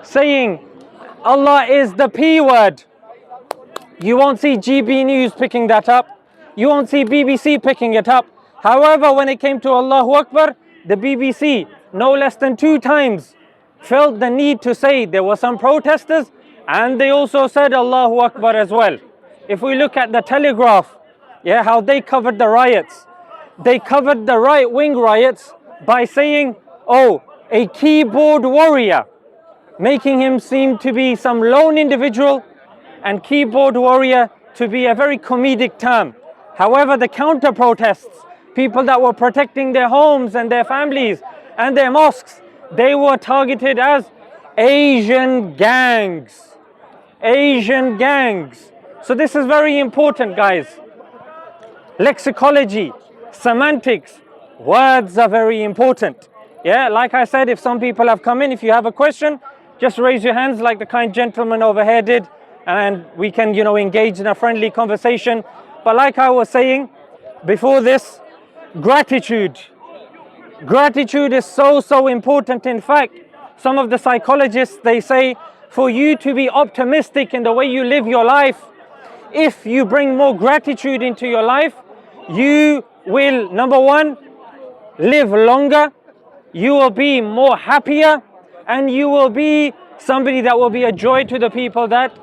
saying Allah is the P word. You won't see GB News picking that up. You won't see BBC picking it up. However, when it came to Allahu Akbar, the BBC, no less than 2 times, felt the need to say there were some protesters, and they also said Allahu Akbar as well. If we look at the Telegraph, yeah, how they covered the riots. They covered the right-wing riots by saying, oh, a keyboard warrior, making him seem to be some lone individual, and keyboard warrior to be a very comedic term. However, the counter protests, people that were protecting their homes and their families and their mosques, they were targeted as Asian gangs. Asian gangs. So this is very important, guys. Lexicology, semantics, words are very important. Yeah, like I said, if some people have come in, if you have a question, just raise your hands like the kind gentleman over here did, and we can, engage in a friendly conversation. But like I was saying before this, gratitude. Gratitude is so important. In fact, some of the psychologists, they say, for you to be optimistic in the way you live your life, if you bring more gratitude into your life, you will, number one, live longer, you will be more happier, and you will be somebody that will be a joy to the people that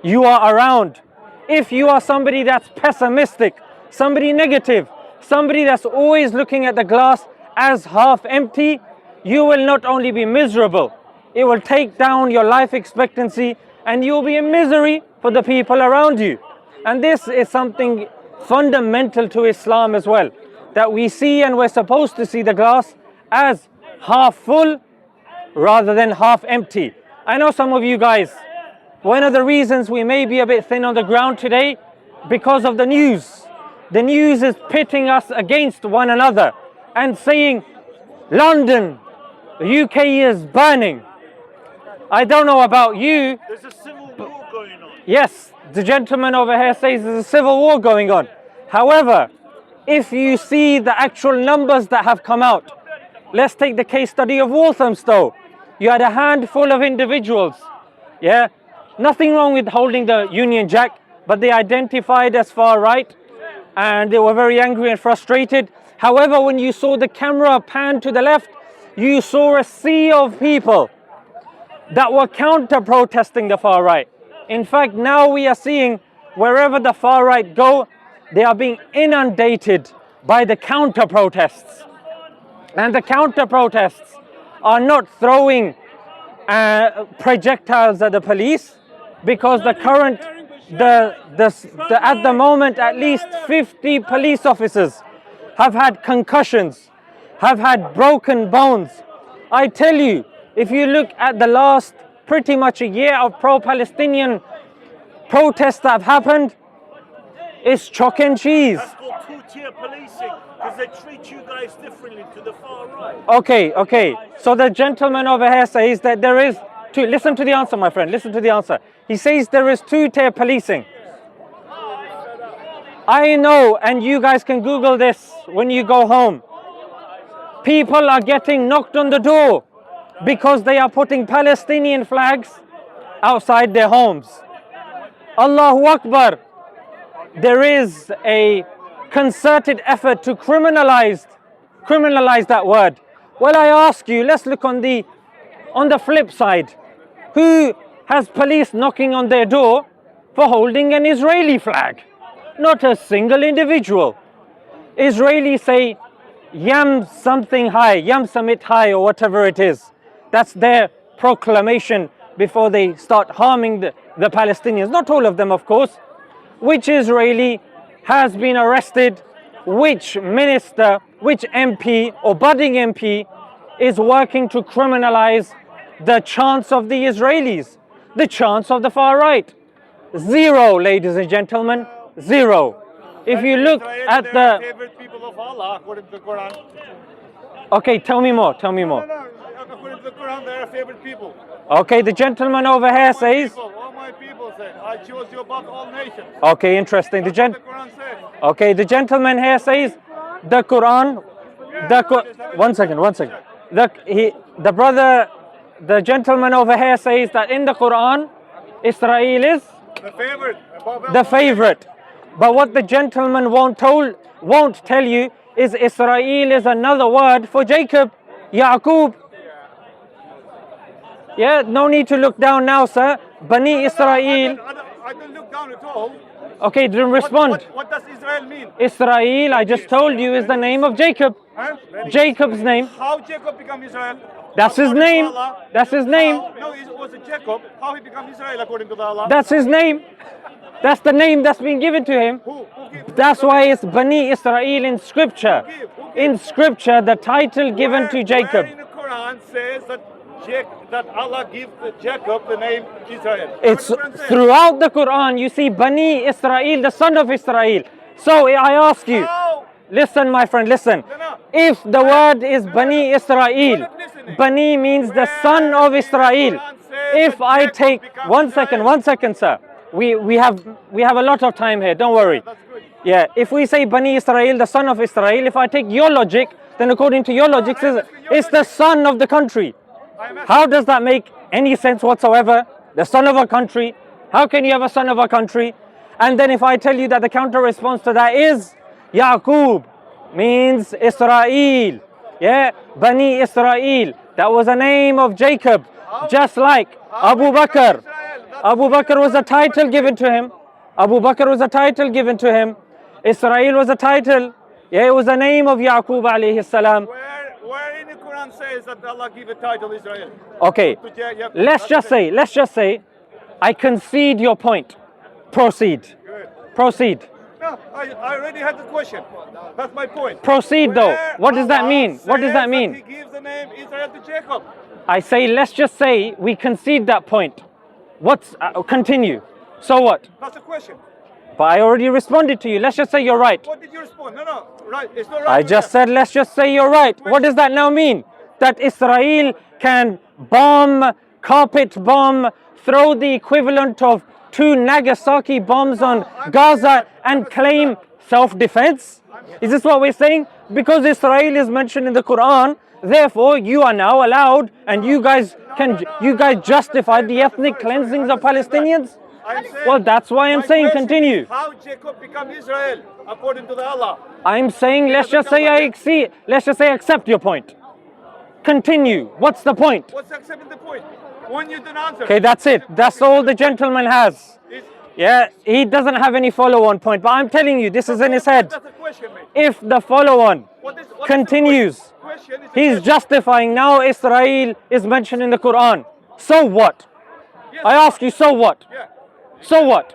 you are around. If you are somebody that's pessimistic, somebody negative, somebody that's always looking at the glass as half empty, you will not only be miserable, it will take down your life expectancy, and you will be in misery for the people around you. And this is something fundamental to Islam as well, that we see, and we're supposed to see the glass as half full rather than half empty. I know some of you guys, one of the reasons we may be a bit thin on the ground today, because of the news. The news is pitting us against one another and saying, London, the UK is burning. I don't know about you. There's a civil war going on. Yes, the gentleman over here says there's a civil war going on. However, if you see the actual numbers that have come out, let's take the case study of Walthamstow. You had a handful of individuals, yeah, nothing wrong with holding the Union Jack, but they identified as far right, and they were very angry and frustrated. However, when you saw the camera pan to the left, you saw a sea of people that were counter-protesting the far right. In fact, now we are seeing wherever the far right go, they are being inundated by the counter-protests. And the counter-protests are not throwing projectiles at the police, because the current, at the moment, at least 50 police officers have had concussions, have had broken bones. I tell you, if you look at the last pretty much a year of pro-Palestinian protests that have happened, it's chalk and cheese. That's called two-tier policing, because they treat you guys differently to the far right. Okay. So the gentleman over here says that there is two. Listen to the answer, my friend. Listen to the answer. He says there is two-tier policing. I know, and you guys can Google this when you go home. People are getting knocked on the door because they are putting Palestinian flags outside their homes. Allahu Akbar. There is a concerted effort to criminalize that word. Well, I ask you, let's look on the flip side. Who has police knocking on their door for holding an Israeli flag? Not a single individual. Israelis say, Yam something high, Yam Summit high, or whatever it is. That's their proclamation before they start harming the Palestinians. Not all of them, of course. Which Israeli has been arrested? Which minister, which MP or budding MP is working to criminalize the chants of the Israelis, the chants of the far right? Zero, ladies and gentlemen, zero. If you look at the favorite people of Allah, according to the Quran. Okay, tell me more. No, according to the Quran, they are favorite people. Okay, the gentleman over here says. All my people say, I chose you above all nations. Okay, interesting. That's what the Quran says. Okay, the gentleman here says the Quran. One second. The brother the gentleman over here says that in the Quran, Israel is The favorite. the favorite. But what the gentleman won't tell you is Israel is another word for Jacob, Yaqub. Yeah, no need to look down now, sir. Bani Israel. I don't look down at all. Okay, then respond. What does Israel mean? Israel, I just told you, is the name of Jacob. Huh? Jacob's name. How Jacob become Israel? That's his According to name. Allah. That's his name. No, it was Jacob. How he become Israel according to Allah? That's his name. That's the name that's been given to him. Who give? That's why it's Bani Israel in scripture. Who give? In scripture, the title given to Jacob. Where in the Quran says that Allah gives Jacob the name Israel? It's What does the Quran say? throughout the Quran, you see Bani Israel, the son of Israel. So I ask you, How? listen, my friend, listen. No. If the word is Bani Israel, Bani means the son of Israel. If I take 1 second, sir. We have a lot of time here. Don't worry. That's good. Yeah. If we say Bani Israel, the son of Israel, if I take your logic, then according to your logic, it's the son of the country. How does that make any sense whatsoever? The son of a country. How can you have a son of a country? And then if I tell you that the counter response to that is Yaqub, means Israel. Yeah, Bani Israel. That was a name of Jacob. Just like Abu Bakr. Abu Bakr was a title given to him. Abu Bakr was a title given to him. Israel was a title. Yeah, it was the name of Yaqub alayhi salam. Where in the Quran says that Allah give a title Israel? Okay, let's just say, I concede your point. Proceed. Good. Proceed. No, I already had the question. That's my point. Proceed though. Where What does that Allah mean? What does that says mean? He gives the name Israel to Jacob. I say, let's just say we concede that point. Continue. So what? That's the question. But I already responded to you. Let's just say you're right. What did you respond? No, right. It's not right. I just said, let's just say you're right. What does that now mean? That Israel can bomb, carpet bomb, throw the equivalent of 2 Nagasaki bombs on Gaza and claim self-defense? Is this what we're saying? Because Israel is mentioned in the Quran, therefore you are now allowed, and you guys justify the ethnic cleansings of Palestinians? Well, that's why I'm saying continue. How Jacob become Israel according to the Allah? I'm saying let's just say I accept your point. Continue. What's the point? What's accepting the point? When you don't answer. Okay, that's it. That's all the gentleman has. Yeah, he doesn't have any follow-on point, but I'm telling you, this is in his head. That's the question, mate. If the follow-on What is continues, the question is he's justifying now Israel is mentioned in the Quran. So what? Yes. I ask you, so what? Yeah. So what?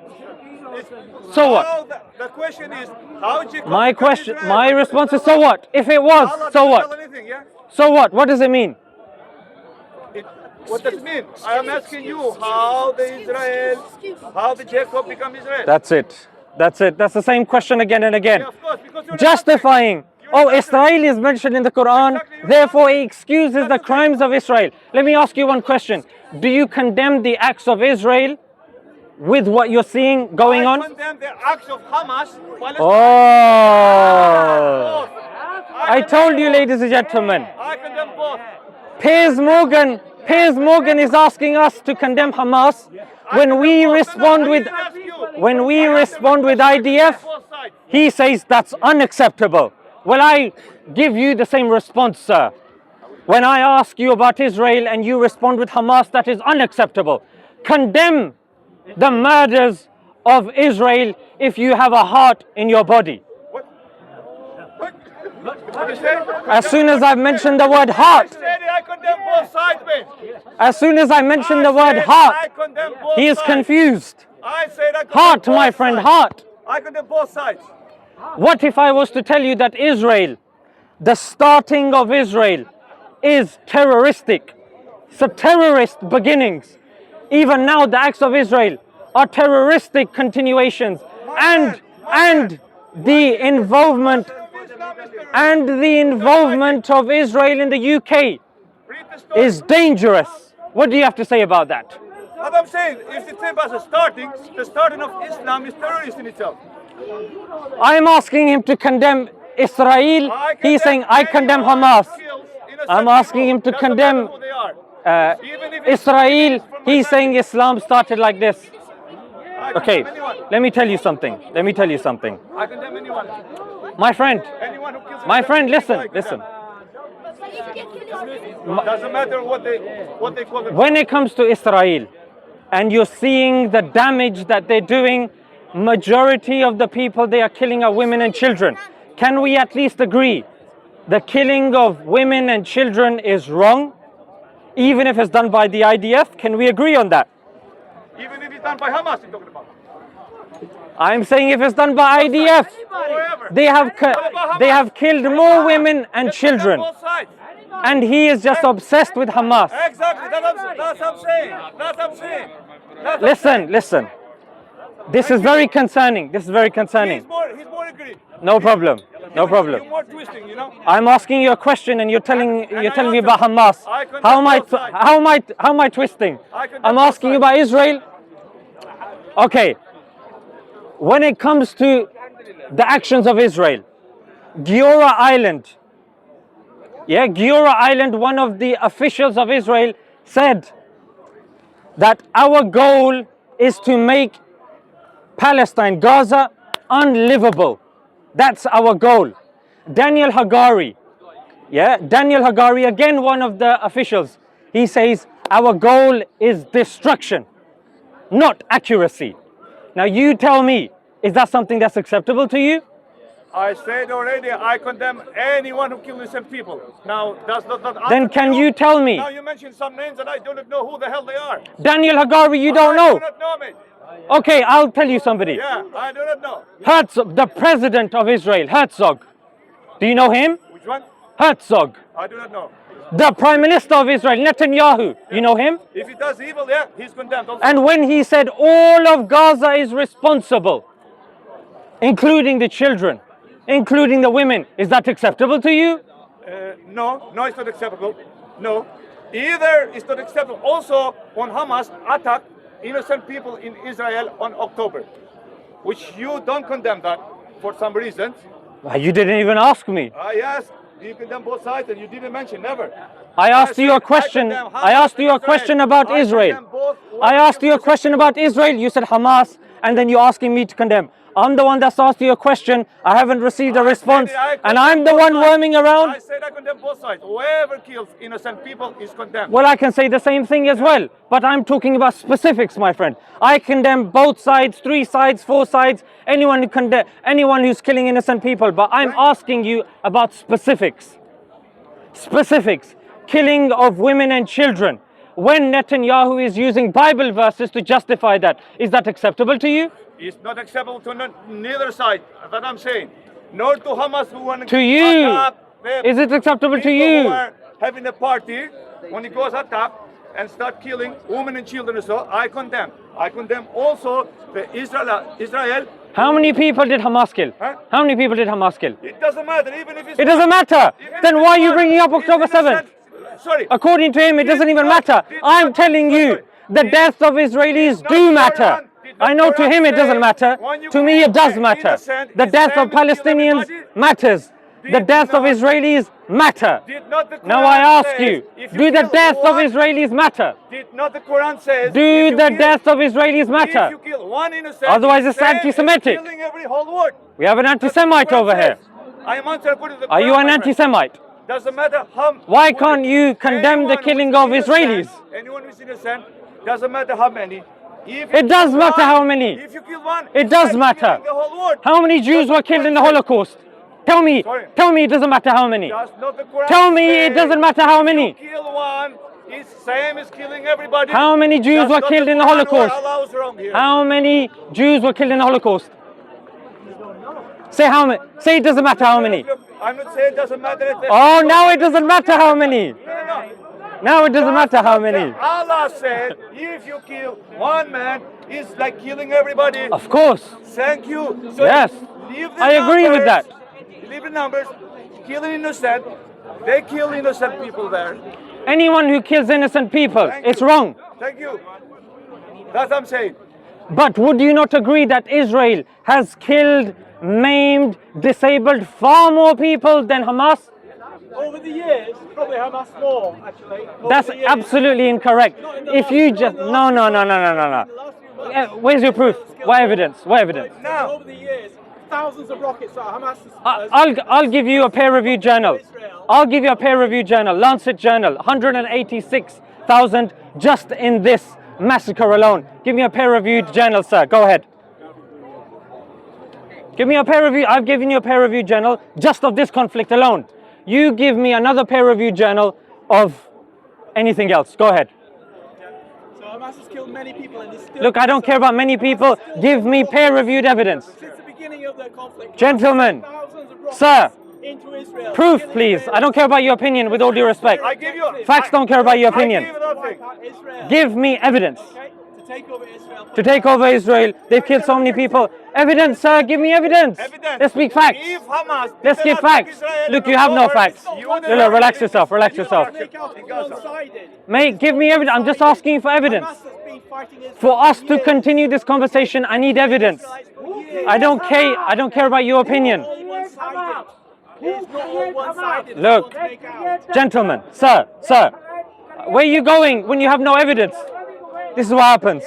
So what? How the question is how Jacob My become question, Israel my according to response is Allah? so what? If it was, Allah so doesn't what? tell anything, yeah? So what? What does it mean? What does it mean? I am asking you how the Jacob become Israel. That's it. That's it. That's the same question again and again. Yeah, of course, because you're not Justifying. You're Oh, not Israel is mentioned in the Quran, Exactly, you're therefore not it excuses the crimes of Israel. Let me ask you one question. Do you condemn the acts of Israel with what you're seeing going I on? condemn the acts of Hamas. Oh, Both. I told you, ladies and gentlemen. I condemn both. Piers Morgan is asking us to condemn Hamas when we respond with IDF. He says that's unacceptable. Well, I give you the same response, sir. When I ask you about Israel and you respond with Hamas, that is unacceptable. Condemn the murders of Israel if you have a heart in your body. What did you say? As soon as I mentioned the word I heart, said I condemn both sides, man. as soon as I mentioned the word I heart, condemn both he is sides. confused. I said I condemn Heart, both my friend, sides. heart. I condemn both sides. What if I was to tell you that Israel, the starting of Israel, is terroristic? So terrorist beginnings. Even now the acts of Israel are terroristic continuations. And the involvement of Israel in the UK Read the story. is dangerous. What do you have to say about that? What I'm saying is the same as the starting of Islam is terrorist in itself. I'm asking him to condemn Israel. He's saying, I condemn Hamas. I'm asking him to condemn Even if it's Israel, from my he's saying country. Islam started like this. I Okay, condemn anyone. let me tell you something. Let me tell you something. I condemn anyone. My friend, Anyone who kills my innocent friend, people, listen, I condemn. listen. Doesn't matter what they call it. When it comes to Israel, and you're seeing the damage that they're doing, majority of the people they are killing are women and children. Can we at least agree the killing of women and children is wrong, even if it's done by the IDF? Can we agree on that? Even if it's done by Hamas, you're talking about. I'm saying if it's done by IDF, Whoever. they have killed more women and Let's children, condemn both sides. and he is just obsessed with Hamas. Exactly. That's what I'm saying. That's what I'm saying. That's what I'm Listen, saying. listen. This is very concerning. This is very concerning. He's more agree. No problem. No problem. You're more twisting, you know. I'm asking you a question, and you're telling And me I about answered. Hamas. I condemn How am I both sides. how am I twisting? I condemn I'm both asking you sides. about Israel. Okay. When it comes to the actions of Israel, Giora Island. Yeah, Giora Island, one of the officials of Israel said that our goal is to make Palestine, Gaza, unlivable. That's our goal. Daniel Hagari, Daniel Hagari, again one of the officials, he says our goal is destruction, not accuracy. Now you tell me, is that something that's acceptable to you? I said already, I condemn anyone who kills innocent people. Now, that's not Then can you tell me? Now you mentioned some names that I do not know who the hell they are. Daniel Hagari, you don't I know? do not know, mate. Okay, I'll tell you somebody. Yeah, I do not know. Herzog, the president of Israel, Herzog. Do you know him? Which one? Herzog. I do not know. The prime minister of Israel, Netanyahu. You know him? If he does evil, yeah, he's condemned also. And when he said all of Gaza is responsible, including the children, including the women, is that acceptable to you? No, it's not acceptable. No. Either it's not acceptable. Also, on Hamas attack innocent people in Israel on October, which you don't condemn that for some reasons. You didn't even ask me. Yes, you condemn both sides and you didn't mention, never. I asked you a question. I asked you a question about Israel. I asked you a question about Israel. You said Hamas, and then you're asking me to condemn. I'm the one that's asked you a question. I haven't received a response, and I'm the one worming around. I said I condemn both sides. Whoever kills innocent people is condemned. Well, I can say the same thing as well, but I'm talking about specifics, my friend. I condemn both sides, 3 sides, 4 sides, anyone who's killing innocent people. But I'm asking you about specifics. Specifics. Killing of women and children. When Netanyahu is using Bible verses to justify that, is that acceptable to you? It's not acceptable to neither side. That I'm saying. Nor to Hamas who want to you. Is it acceptable to you? Who are having a party when it goes attack and start killing women and children. So I condemn. I condemn also the Israel. How many people did Hamas kill? Huh? How many people did Hamas kill? It doesn't matter, even if it's. It doesn't matter. Then why are you bringing up October 7th? Sorry. According to him, it doesn't even matter. I'm telling you, the deaths of Israelis do matter. I know to him it doesn't matter. To me it does matter. The death of Palestinians matters. The death of Israelis matter. Now I ask you, do the death of Israelis matter? Did not the Quran say? Do the death of Israelis matter? If you kill one innocent, Otherwise it's anti-Semitic. Killing every whole world. We have an anti-Semite over here. I am answering according to the Quran. Are you an anti-Semite? Doesn't matter how. Why can't you condemn the killing of Israelis? Anyone who's innocent, doesn't matter how many. It does matter how many. If you kill one, it does matter. The whole world. How many Jews were killed in the Holocaust? Tell me it doesn't matter how many. Tell me it doesn't matter how many. If you kill one, it's same as killing everybody. How many Jews were killed in the Holocaust? How many Jews were killed in the Holocaust? Say how many. Say it doesn't matter how many. I'm not saying it doesn't matter. Oh, now it doesn't matter how many. Now it doesn't matter how many. Allah said, if you kill one man, it's like killing everybody. Of course. Thank you. So yes, I agree with that. Leave the numbers. Killing innocent. They kill innocent people there. Anyone who kills innocent people, it's wrong. Thank you. That's what I'm saying. But would you not agree that Israel has killed, maimed, disabled far more people than Hamas? Over the years, probably Hamas more, actually. That's absolutely incorrect. If you just no. Where's your proof? What evidence? What evidence? Now, over the years, thousands of rockets that Hamas I'll give you a peer-reviewed journal. I'll give you a peer-reviewed journal, Lancet journal, 186,000 just in this massacre alone. Give me a peer-reviewed journal, sir. Go ahead. Give me a peer review. I've given you a peer reviewed journal just of this conflict alone. You give me another peer reviewed journal of anything else. Go ahead. So Hamas has killed many people and still... Look, I don't care about many people. Give me peer reviewed evidence. Since the beginning of the conflict, Gentlemen, sir, into Israel. Proof, please. I don't care about your opinion, with all due respect. I give you... Facts don't care about your opinion. Give me evidence. Okay, to take over Israel. To take over Israel. They've killed so many people. Evidence, sir. Give me evidence. Let's speak facts. If Hamas Let's give facts. Look, you have no facts. Look, relax yourself. Relax yourself. Mate, give me evidence. I'm just asking you for evidence. For us to continue this conversation, I need evidence. I don't care. I don't care about your opinion. Look, gentlemen, sir, where are you going when you have no evidence? This is what happens.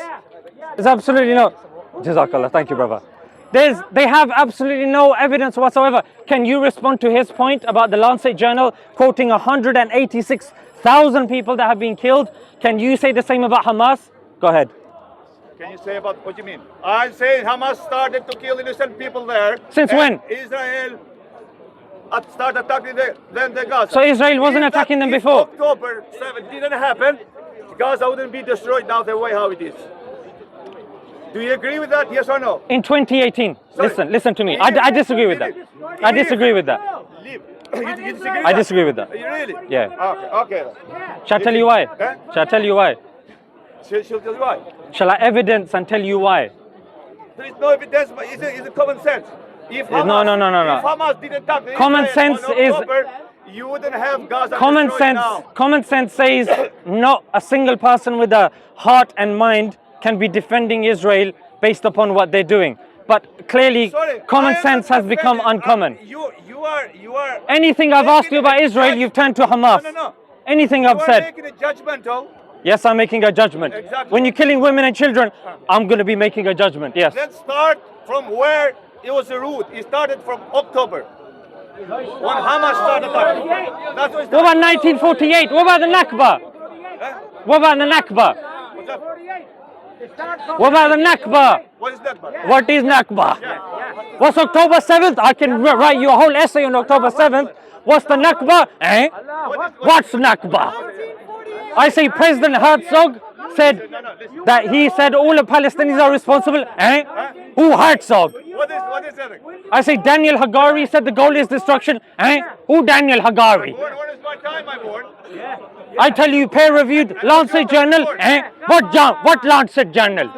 There's absolutely no... Jazakallah, thank you, brother. They have absolutely no evidence whatsoever. Can you respond to his point about the Lancet journal quoting 186,000 people that have been killed? Can you say the same about Hamas? Go ahead. Can you say about what you mean? I'm saying Hamas started to kill innocent people there. Since when? Israel started attacking the Gaza. So Israel wasn't attacking them before? October 7th didn't happen, Gaza wouldn't be destroyed now the way how it is. Do you agree with that? Yes or no? In 2018, listen to me. I disagree with that. I disagree with that. You disagree with that? I disagree with that. Really? Yeah. Okay. Shall I tell you why? Huh? Shall I tell you why? She'll tell you why. Shall I evidence and tell you why? There is no evidence, but it's a common sense. If Hamas, No. If Hamas didn't attack Common Israel sense on October, you wouldn't have Gaza destroyed now. Common sense says not a single person with a heart and mind can be defending Israel based upon what they're doing. But clearly, common sense has become uncommon. You are. Anything I've asked you about Israel, you've turned to Hamas. No. Anything I've said. You are making a judgmental. Yes, I'm making a judgment. Exactly. When you're killing women and children, I'm going to be making a judgment. Yes. Let's start from where it was the root. It started from October. When Hamas started attacking. What about 1948? What about the Nakba? What about the Nakba? What about the Nakba? What is Nakba? What is Nakba? What's October 7th? I can write you a whole essay on October 7th. What's the Nakba? What's Nakba? I say President Herzog said that he said all the Palestinians are responsible. Who Herzog? What is that? I say Daniel Hagari said the goal is destruction. Who Daniel Hagari? What is my time, my boy? I tell you, peer-reviewed Lancet journal. What Lancet journal?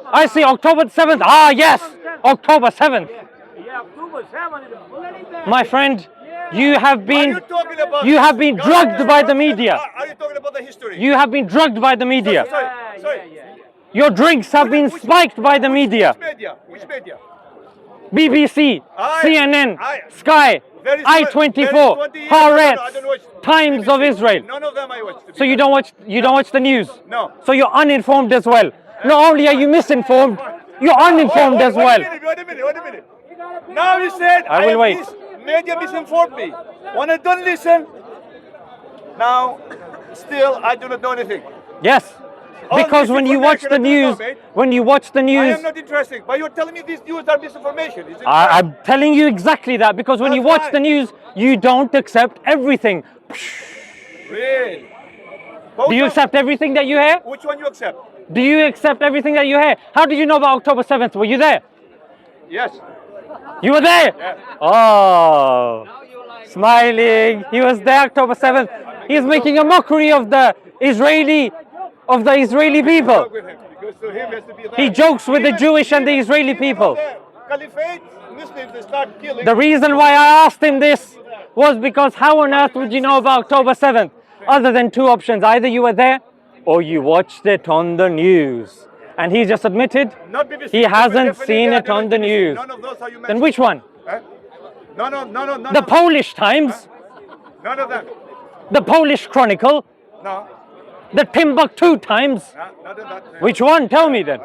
I say October 7th. Ah, yes, October 7th. My friend, you have been drugged by the media. Are you talking about the history? You have been drugged by the media. Sorry. Your drinks have been spiked by the media. Which media? BBC, CNN, Sky, I-24, Haaretz, Times of Israel. None of them I watched. So you don't watch the news? No. So you're uninformed as well. Not only are you misinformed, you're uninformed as well. Wait a minute. Now you said I will wait. Media misinformed me. When I don't listen, now still I do not know anything. Yes. Because when you watch the news, I am not interested. But you're telling me these news are misinformation. I'm telling you exactly that. Because when you watch the news, you don't accept everything. Really? Do you accept everything that you hear? Which one you accept? Do you accept everything that you hear? How did you know about October 7th? Were you there? Yes. You were there? Yeah. Oh, smiling. He was there October 7th. He's making a mockery of the Israeli people. He jokes with the Jewish and the Israeli people. The reason why I asked him this was because how on earth would you know about October 7th? Other than two options. Either you were there or you watched it on the news. And he just admitted he hasn't seen it on the news. Then which one? No. The Polish Times. None of them. The Polish Chronicle? No. The Timbuktu Times? Not in that. Which one? Tell me then.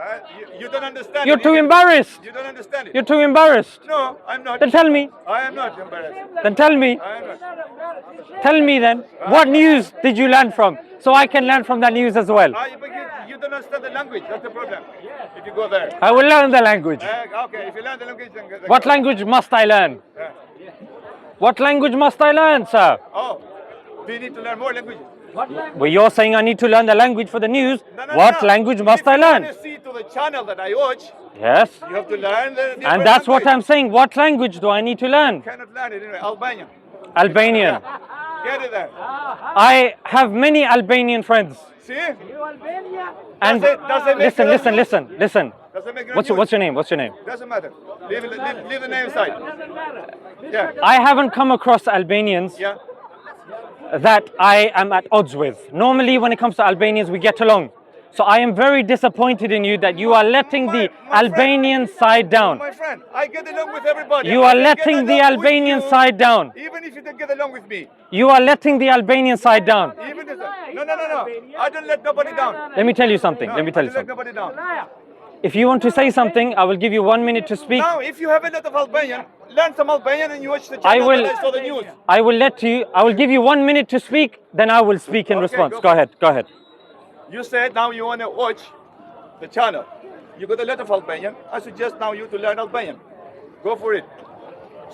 You don't understand. You're it. too You embarrassed. You don't understand it. You're too embarrassed. No, I'm not. Then tell me. I am not embarrassed. Then tell me. I am not. Tell me then. What news did you learn from? So I can learn from that news as well. But you don't understand the language. That's the problem. If you go there. I will learn the language. Okay, if you learn the language, then What language must I learn? Yeah. What language must I learn, sir? Oh, do you need to learn more languages? Well, you're saying I need to learn the language for the news. No, What language must I learn? If you want to see to the channel that I watch, Yes. you have to learn the different And that's what language. I'm saying. What language do I need to learn? You cannot learn it anyway. Albanian. Albanian. Get it there. I have many Albanian friends. See? And Does it make listen. Does it make What's your name? What's your name? Doesn't matter. Leave the name aside. Yeah. I haven't come across Albanians Yeah. that I am at odds with. Normally, when it comes to Albanians, we get along. So I am very disappointed in you that you are letting the My Albanian side down. My friend, I get along with everybody. You I are can letting get the along with Albanian you, side down. Even if you don't get along with me. You are letting the Albanian side down. Even if, no. I don't let nobody down. Let me tell you something. No, Let me tell I you don't let something. nobody down. If you want to say something, I will give you 1 minute to speak. Now, if you have a lot of Albanian, learn some Albanian and you watch the I channel will- that I saw the news. I will give you 1 minute to speak, then I will speak in Okay, response. go Go ahead. You said now you want to watch the channel. You got a lot of Albanian. I suggest now you to learn Albanian. Go for it.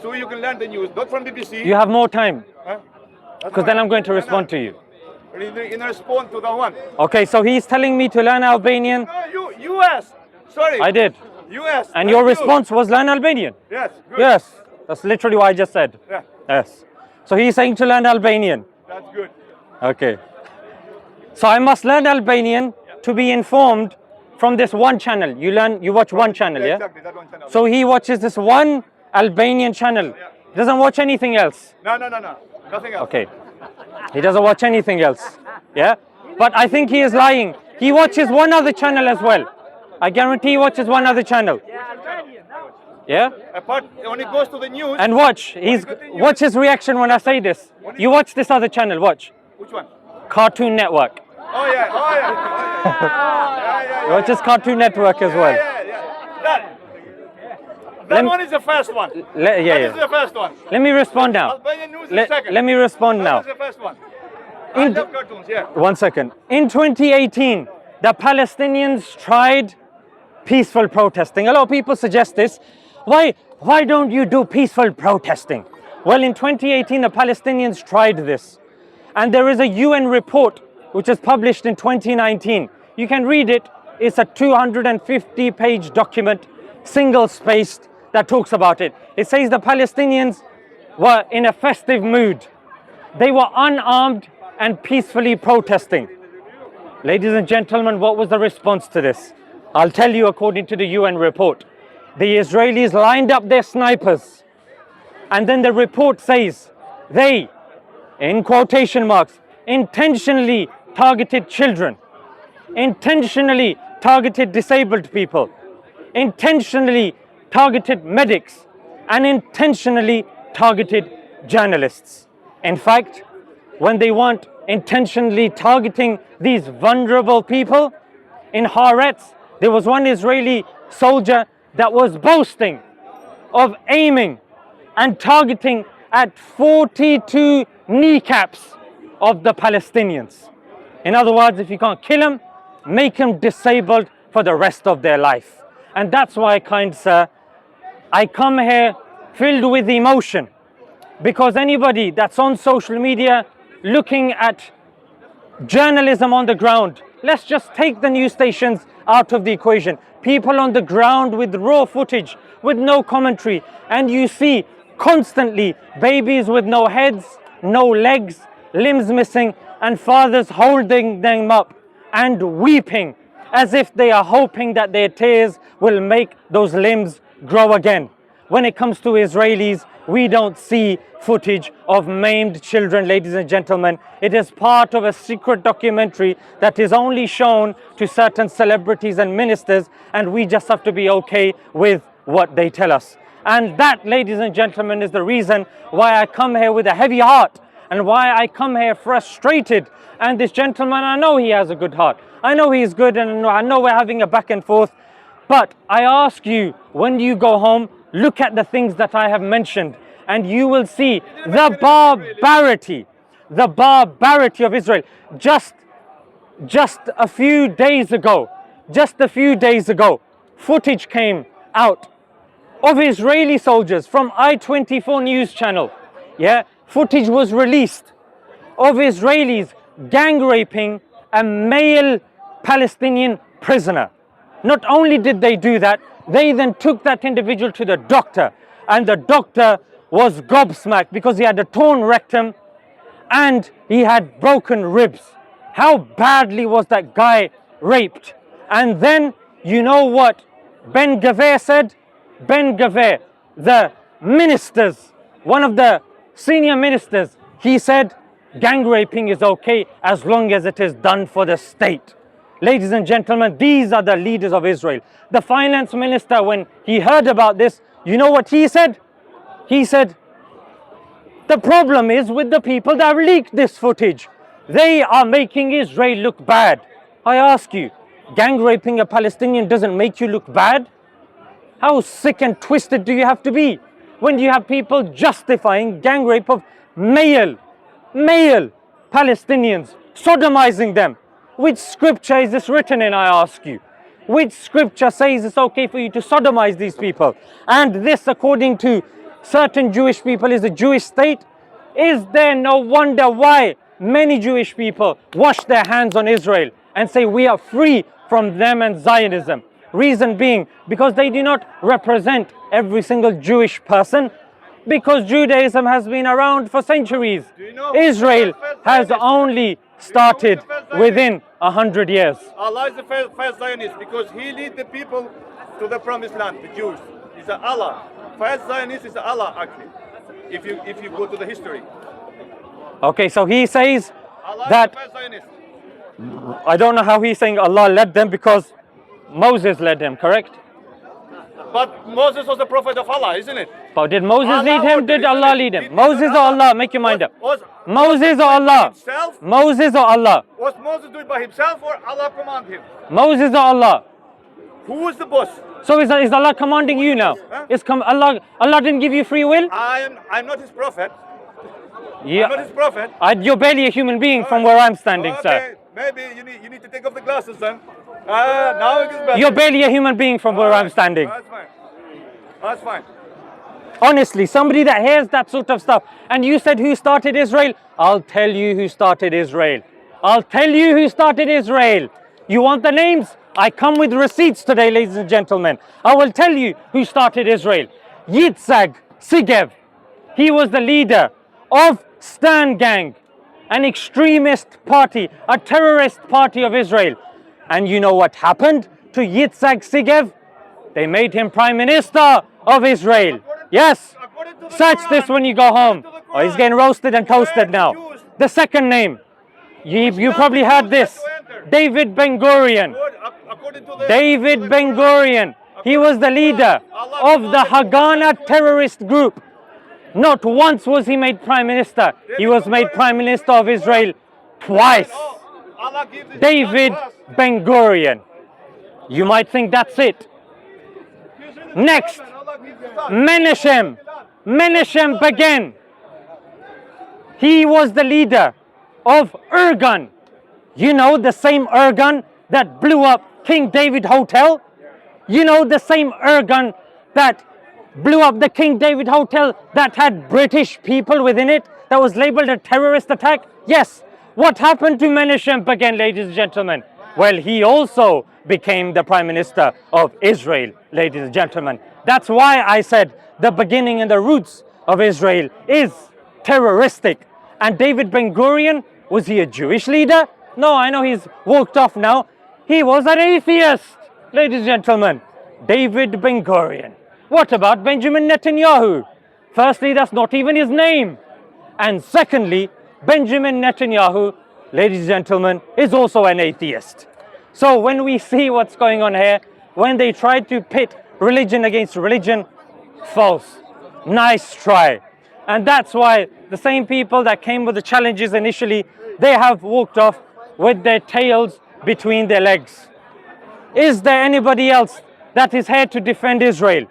So you can learn the news, not from BBC. You have more time, Huh? because then I'm going to respond to you. In response to the one. Okay, so he's telling me to learn Albanian. No, you asked. Sorry. I did. You asked. And not your you. response was learn Albanian. Yes. Good. Yes, that's literally what I just said. Yeah, Yes. So he's saying to learn Albanian. that's good. Okay. So I must learn Albanian to be informed from this one channel. You watch one channel, yeah? Exactly, that one channel. So he watches this one Albanian channel. He doesn't watch anything else. No. Nothing else. Okay. He doesn't watch anything else. Yeah? But I think he is lying. He watches one other channel as well. I guarantee he watches one other channel. Yeah? Apart, when it goes to the news. And watch his reaction when I say this. You watch this other channel, watch. Which one? Cartoon Network. Oh yeah. He watches Cartoon Network as well. That one is the first one. That is the first one. Let me respond now. Albanian news is the second. Let me respond That now. was the first one. I love cartoons, yeah. 1 second. In 2018, the Palestinians tried peaceful protesting. A lot of people suggest this. Why don't you do peaceful protesting? Well, in 2018, the Palestinians tried this. And there is a UN report which was published in 2019. You can read it. It's a 250-page document, single-spaced, that talks about it. It says the Palestinians were in a festive mood. They were unarmed and peacefully protesting. Ladies and gentlemen, what was the response to this? I'll tell you according to the UN report. The Israelis lined up their snipers, and then the report says they, in quotation marks, intentionally targeted children, intentionally targeted disabled people, intentionally targeted medics, and intentionally targeted journalists. In fact, when they weren't intentionally targeting these vulnerable people, in Haaretz, there was one Israeli soldier that was boasting of aiming and targeting at 42 kneecaps of the Palestinians. In other words, if you can't kill them, make them disabled for the rest of their life. And that's why, kind sir, I come here filled with emotion, because anybody that's on social media looking at journalism on the ground, let's just take the news stations out of the equation. People on the ground with raw footage, with no commentary, and you see constantly babies with no heads, no legs, limbs missing, and fathers holding them up and weeping as if they are hoping that their tears will make those limbs grow again. When it comes to Israelis, we don't see footage of maimed children, ladies and gentlemen. It is part of a secret documentary that is only shown to certain celebrities and ministers, and we just have to be okay with what they tell us. And that, ladies and gentlemen, is the reason why I come here with a heavy heart and why I come here frustrated. And this gentleman, I know he has a good heart. I know he's good, and I know we're having a back and forth. But I ask you, when you go home, look at the things that I have mentioned, and you will see the barbarity of Israel. Just a few days ago, footage came out of Israeli soldiers from I-24 news channel. Yeah, footage was released of Israelis gang raping a male Palestinian prisoner. Not only did they do that, they then took that individual to the doctor, and the doctor was gobsmacked because he had a torn rectum and he had broken ribs. How badly was that guy raped? And then, you know what Ben Gavir said? Ben Gavir, the ministers, one of the senior ministers, he said, gang raping is okay as long as it is done for the state. Ladies and gentlemen, these are the leaders of Israel. The finance minister, when he heard about this, you know what he said? He said, the problem is with the people that leaked this footage. They are making Israel look bad. I ask you, gang raping a Palestinian doesn't make you look bad? How sick and twisted do you have to be when you have people justifying gang rape of male Palestinians, sodomizing them? Which scripture is this written in, I ask you? Which scripture says it's okay for you to sodomize these people? And this, according to certain Jewish people, is a Jewish state? Is there no wonder why many Jewish people wash their hands on Israel and say we are free from them and Zionism? Reason being, because they do not represent every single Jewish person, because Judaism has been around for centuries. Israel has only started within 100 years. Allah is the first Zionist because he lead the people to the promised land, the Jews. He's Allah. First Zionist is Allah, actually, if you go to the history. Okay, so he says Allah that, is the first Zionist. I don't know how he's saying Allah led them, because Moses led him, correct? But Moses was the prophet of Allah, isn't it? But did Moses Allah lead him? ordered, Did isn't Allah it? lead him? Did Moses or Allah- Allah? Make your mind up. Was Moses or Allah? himself? Moses or Allah? Was Moses doing by himself or Allah command him? Moses or Allah? Who was the boss? So is Allah commanding you now? Huh? Allah didn't give you free will? I'm not his prophet. Yeah. I'm not his prophet. You're barely a human being from where I'm standing, sir. Okay, maybe you need to take off the glasses then. Now it is better. You're barely a human being from where I'm standing. That's fine. That's fine. Honestly, somebody that hears that sort of stuff, and you said who started Israel? I'll tell you who started Israel. I'll tell you who started Israel. You want the names? I come with receipts today, ladies and gentlemen. I will tell you who started Israel. Yitzhak Sigev. He was the leader of Stan Gang, an extremist party, a terrorist party of Israel. And you know what happened to Yitzhak Sigev? They made him prime minister of Israel. Yes. Search this when you go home. Oh, he's getting roasted and toasted now. The second name, you probably heard this. David Ben Gurion. David Ben Gurion. He was the leader of the Haganah terrorist group. Not once was he made prime minister. He was made prime minister of Israel twice. David Ben Gurion. You might think that's it. Next, Menachem Begin. He was the leader of Irgun. You know, the same Irgun that blew up King David Hotel? You know, the same Irgun that blew up the King David Hotel that had British people within it, that was labeled a terrorist attack? Yes. What happened to Menachem Begin, ladies and gentlemen? Well, he also became the prime minister of Israel, ladies and gentlemen. That's why I said the beginning and the roots of Israel is terroristic. And David Ben Gurion, was he a Jewish leader? No, I know he's walked off now. He was an atheist, ladies and gentlemen. David Ben Gurion. What about Benjamin Netanyahu? Firstly, that's not even his name. And secondly, Benjamin Netanyahu, ladies and gentlemen, is also an atheist. So when we see what's going on here, when they try to pit religion against religion, false. Nice try. And that's why the same people that came with the challenges initially, they have walked off with their tails between their legs. Is there anybody else that is here to defend Israel?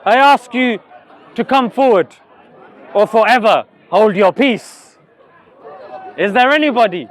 I ask you to come forward, or forever hold your peace. Is there anybody?